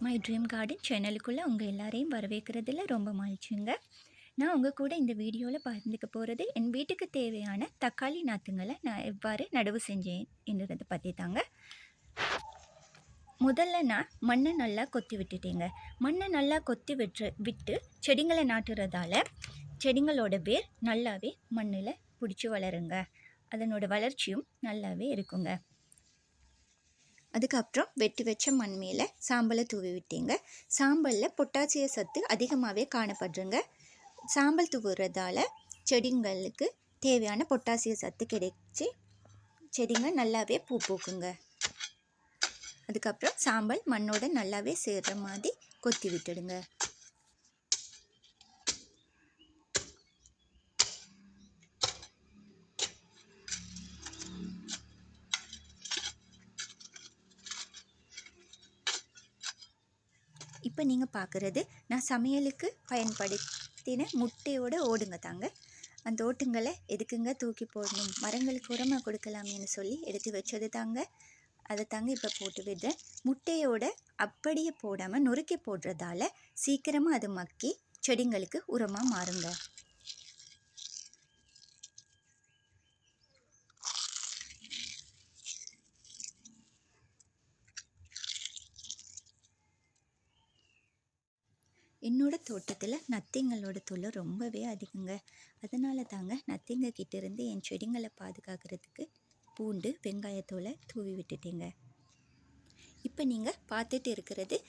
My dream garden சேனலுக்குள்ளே உங்கள் எல்லாரையும் வரவேற்கிறதுல ரொம்ப மகிழ்ச்சிங்க. நான் உங்கள் கூட இந்த வீடியோவில் பகிர்ந்துக்க போகிறது என் வீட்டுக்கு தேவையான தக்காளி நாற்றுங்களை நான் எவ்வாறு நடவு செஞ்சேன் என்றதை பற்றி தாங்க. முதல்ல நான் மண்ணை நல்லா கொத்தி விட்டுட்டேங்க. மண்ணை நல்லா கொத்தி விட்டு செடிங்களை நாட்டுறதால செடிங்களோட வேர் நல்லாவே மண்ணில் பிடிச்சி வளருங்க. அதனோட வளர்ச்சியும் நல்லாவே இருக்குங்க. அதுக்கப்புறம் வெட்டி வச்ச மண் மேலே சாம்பலை தூவி விட்டீங்க. சாம்பலில் பொட்டாசிய சத்து அதிகமாகவே காணப்படுறங்க. சாம்பல் தூவுறதால செடிங்களுக்கு தேவையான பொட்டாசிய சத்து கிடைச்சி செடிங்க நல்லாவே பூ பூக்குங்க. அதுக்கப்புறம் சாம்பல் மண்ணோட நல்லாவே சேர்கிற மாதிரி கொத்தி விட்டுடுங்க. இப்போ நீங்கள் பார்க்குறது நான் சமையலுக்கு பயன்படுத்தின முட்டையோட ஓடுங்க தாங்க. அந்த ஓட்டுங்களை எதுக்குங்க தூக்கி போடணும், மரங்களுக்கு உரமாக கொடுக்கலாமேன்னு சொல்லி எடுத்து வச்சது தாங்க. அதை தாங்க இப்போ போட்டு விடுறேன். முட்டையோட அப்படியே போடாமல் நொறுக்கி போடுறதால சீக்கிரமாக அது மக்கி செடிங்களுக்கு உரமாக மாறுங்க. என்னோடய தோட்டத்தில் நத்தைங்களோட தொல்லை ரொம்பவே அதிகங்க. அதனால தாங்க நத்தைங்க கிட்டேருந்து என் செடிங்களை பாதுகாக்கிறதுக்கு பூண்டு வெங்காயத்தோலை தூவி விட்டுட்டேங்க. இப்போ நீங்கள் பார்த்துட்டு இருக்கிறது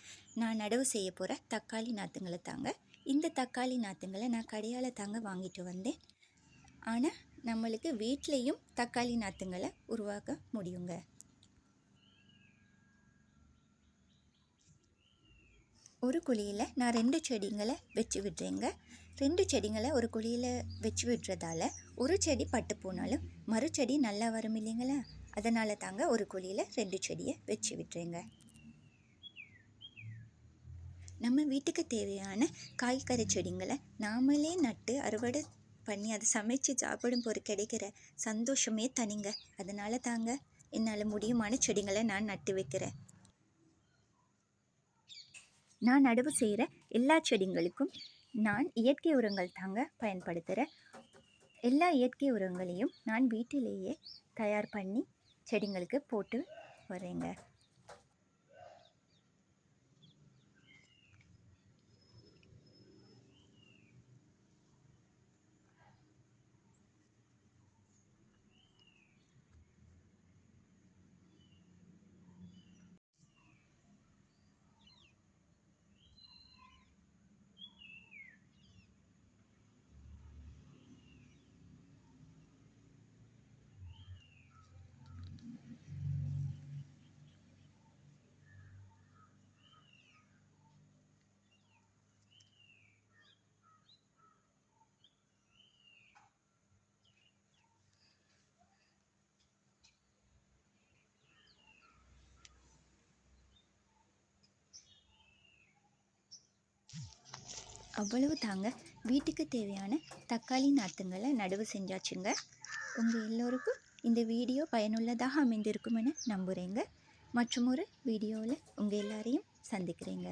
நான் நடவு செய்ய போகிற தக்காளி நாற்றுங்களை தாங்க. இந்த தக்காளி நாற்றுங்களை நான் கடையால் தாங்க வாங்கிட்டு வந்தேன். ஆனால் நம்மளுக்கு வீட்லேயும் தக்காளி நாற்றுங்களை உருவாக்க முடியுங்க. ஒரு குழியில் நான் 2 செடிங்களை வச்சு விடுறேங்க. 2 செடிங்களை ஒரு குழியில் வச்சு விடுறதால ஒரு செடி பட்டு போனாலும் மறு செடி நல்லா வரும் இல்லைங்களா? அதனால தாங்க ஒரு குழியில் 2 செடியை வச்சு விடுறேங்க. நம்ம வீட்டுக்கு தேவையான காய்கறி செடிங்களை நாமளே நட்டு அறுவடை பண்ணி அதை சமைச்சு சாப்பிடும் போது கிடைக்கிற சந்தோஷமே தனிங்க. அதனால தாங்க என்னால் முடியுமான செடிங்களை நான் நட்டு வைக்கிறேன். நான் நடவு செய்கிற எல்லா செடிங்களுக்கும் நான் இயற்கை உரங்கள் தாங்க பயன்படுத்துகிறேன். எல்லா இயற்கை உரங்களையும் நான் வீட்டிலேயே தயார் பண்ணி செடிங்களுக்கு போட்டு வரேங்க. அவ்வளவு தாங்க, வீட்டுக்கு தேவையான தக்காளி நாற்றுங்களை நடவு செஞ்சாச்சுங்க. உங்கள் எல்லோருக்கும் இந்த வீடியோ பயனுள்ளதாக அமைந்திருக்கும் என நம்புகிறேங்க. மற்றும் ஒரு வீடியோவில் உங்கள் எல்லாரையும் சந்திக்கிறேங்க.